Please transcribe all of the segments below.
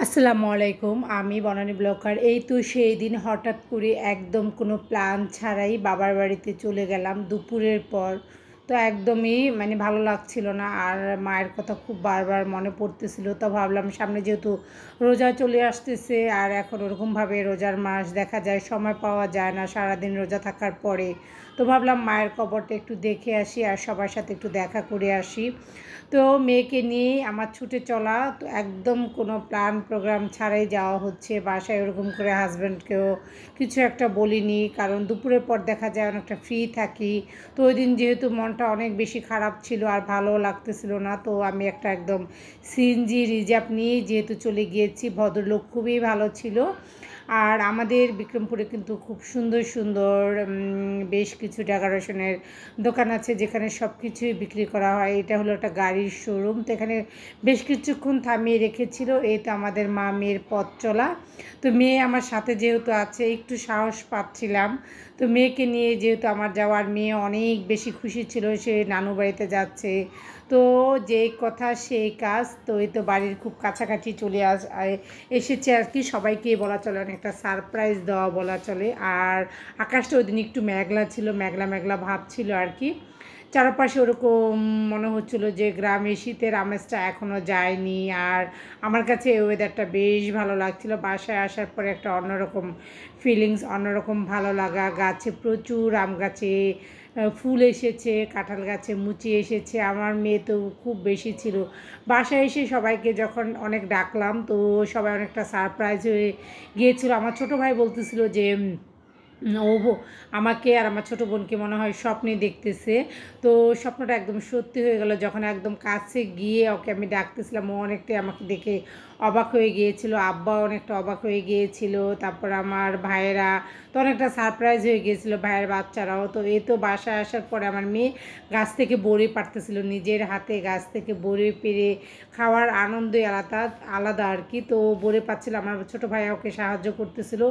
আসসালামু আলাইকুম। আমি বনানী ব্লগার। এই তো সেই দিন হঠাৎ করে একদম কোনো প্ল্যান ছাড়াই বাবার বাড়িতে চলে গেলাম দুপুরের পর। তো একদমই ভালো লাগছিল না। আর মায়ের কথা খুব বারবার মনে পড়তেছিল। তো ভাবলাম সামনে যেহেতু রোজা চলে আসতেছে আর এখন ওরকমভাবে রোজার মাস দেখা যায় সময় পাওয়া যায় না সারাদিন রোজা থাকার পরে। তো ভাবলাম মায়ের কবরটা একটু দেখে আসি আর সবার সাথে একটু দেখা করে আসি। তো মেয়েকে নিয়েই আমার ছুটে চলা। তো একদম কোনো প্ল্যান প্রোগ্রাম ছাড়াই যাওয়া হচ্ছে। বাসায় ওরকম করে হাজব্যান্ডকেও কিছু একটা বলিনি, কারণ দুপুরের পর দেখা যায় অনেকটা ফ্রি থাকি। তো ওই দিন যেহেতু মনটা অনেক বেশি খারাপ ছিল আর ভালো লাগতেছিল না, তো আমি একটা একদম সিএনজি রিজার্ভ নিয়েই যেহেতু চলে গিয়েছি। ভদ্রলোক খুবই ভালো ছিল। আর আমাদের বিক্রমপুরে কিন্তু খুব সুন্দর সুন্দর বেশ কিছু ডেকোরেশনের দোকান আছে যেখানে সব কিছুই বিক্রি করা হয়। এটা হলো একটা গাড়ির শোরুম। তো এখানে বেশ কিছুক্ষণ থামিয়ে রেখেছিল। এই তো আমাদের মা মেয়ের পথ চলা। তো মেয়ে আমার সাথে যেহেতু আছে একটু সাহস পাচ্ছিলাম। তো মেয়েকে নিয়ে যেহেতু আমার যাওয়ার, মেয়ে অনেক বেশি খুশি ছিল, সে নানু বাড়িতে যাচ্ছে। তো যেই কথা সেই কাজ। তো এই তো বাড়ির খুব কাছাকাছি চলে এসেছে আর কি। সবাইকে বলা চলে অনেকটা সারপ্রাইজ দেওয়া বলা চলে। আর আকাশটা ওই দিন একটু মেঘলা ছিল, মেঘলা মেঘলা ভাব ছিল আর কি। চারপাশে ওরকম মনে হচ্ছিল যে গ্রামে শীতের আমেজটা এখনও যায়নি। আর আমার কাছে এই ওয়েদারটা বেশ ভালো লাগছিল। বাসায় আসার পরে একটা অন্যরকম ফিলিংস, অন্যরকম ভালো লাগা। গাছে প্রচুর আম গাছে ফুল এসেছে, কাঁঠাল গাছে মুচি এসেছে। আমার মেয়ে তো খুব বেশি ছিল। বাসায় এসে সবাইকে যখন অনেক ডাকলাম, তো সবাই অনেকটা সারপ্রাইজ হয়ে গিয়েছিল। আমার ছোটো ভাই বলতেছিল যে আমাকে আর আমার ছোটো বোনকে মনে হয় স্বপ্নে দেখতেছে। তো স্বপ্নটা একদম সত্যি হয়ে গেল যখন একদম কাছে গিয়ে ওকে আমি ডাকতেছিলাম। ও অনেকটাই আমাকে দেখে অবাক হয়ে গিয়েছিল, আব্বা অনেকটা অবাক হয়ে গিয়েছিল, তারপর আমার ভাইয়েরা তো অনেকটা সারপ্রাইজ হয়ে গিয়েছিল, ভাইয়ের বাচ্চারাও। তো এই তো বাসায় আসার পরে আমার মেয়ে গাছ থেকে বড়ি পাড়তেছিল, নিজের হাতে গাছ থেকে বড়ি পেড়ে খাওয়ার আনন্দই আলাদা আলাদা আর কি। তো বড়ি পাচ্ছিল, আমার ছোটো ভাই ওকে সাহায্য করতেছিল।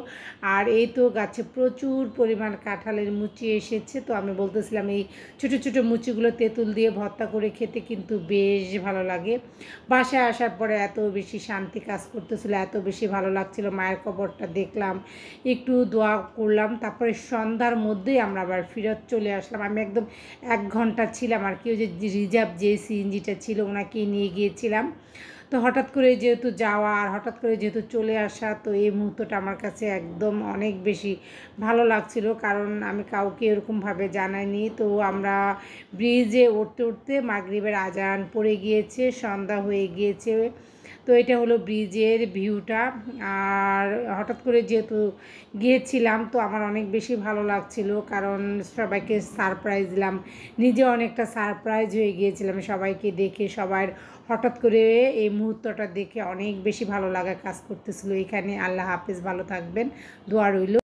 আর এই তো গাছে প্রচুর পরিমাণ কাঁঠালের মুচি এসেছে। তো আমি বলতেছিলাম এই ছোটো ছোটো মুচিগুলো তেঁতুল দিয়ে ভর্তা করে খেতে কিন্তু বেশ ভালো লাগে। বাসায় আসার পরে এত বেশি শান্তি কাজ করতেছিল, এত বেশি ভালো লাগছিল। মায়ের কবরটা দেখলাম, একটু দোয়া করলাম, তারপরে সন্ধ্যার মধ্যেই আমরা আবার ফেরত চলে আসলাম। আমি একদম 1 ঘন্টা ছিলাম আর কি। ওই যে রিজার্ভ যে সিএনজিটা ছিল ওনাকেই নিয়ে গিয়েছিলাম। তো হঠাৎ করে যেহেতু যাওয়া আর হঠাৎ করে যেহেতু চলে আসা, তো এই মুহূর্তটা আমার কাছে একদম অনেক বেশি ভালো লাগছিল, কারণ আমি কাউকে এরকমভাবে জানাইনি। তো আমরা ব্রিজে উঠতে উঠতে মাগরিবের আজান পড়ে গিয়েছে, সন্ধ্যা হয়ে গিয়েছে। তো এটা হলো ব্রিজের ভিউটা। আর হঠাৎ করে যেহেতু গিয়েছিলাম, তো আমার অনেক বেশি ভালো লাগছিল, কারণ সবাইকে সারপ্রাইজ দিলাম, নিজে অনেকটা সারপ্রাইজ হয়ে গিয়েছিলাম সবাইকে দেখে। সবার হঠাৎ করে এই মুহূর্তটা দেখে অনেক বেশি ভালো লাগা কাজ করতেছিল এখানে। আল্লাহ হাফেজ, ভালো থাকবেন, দোয়া রইল।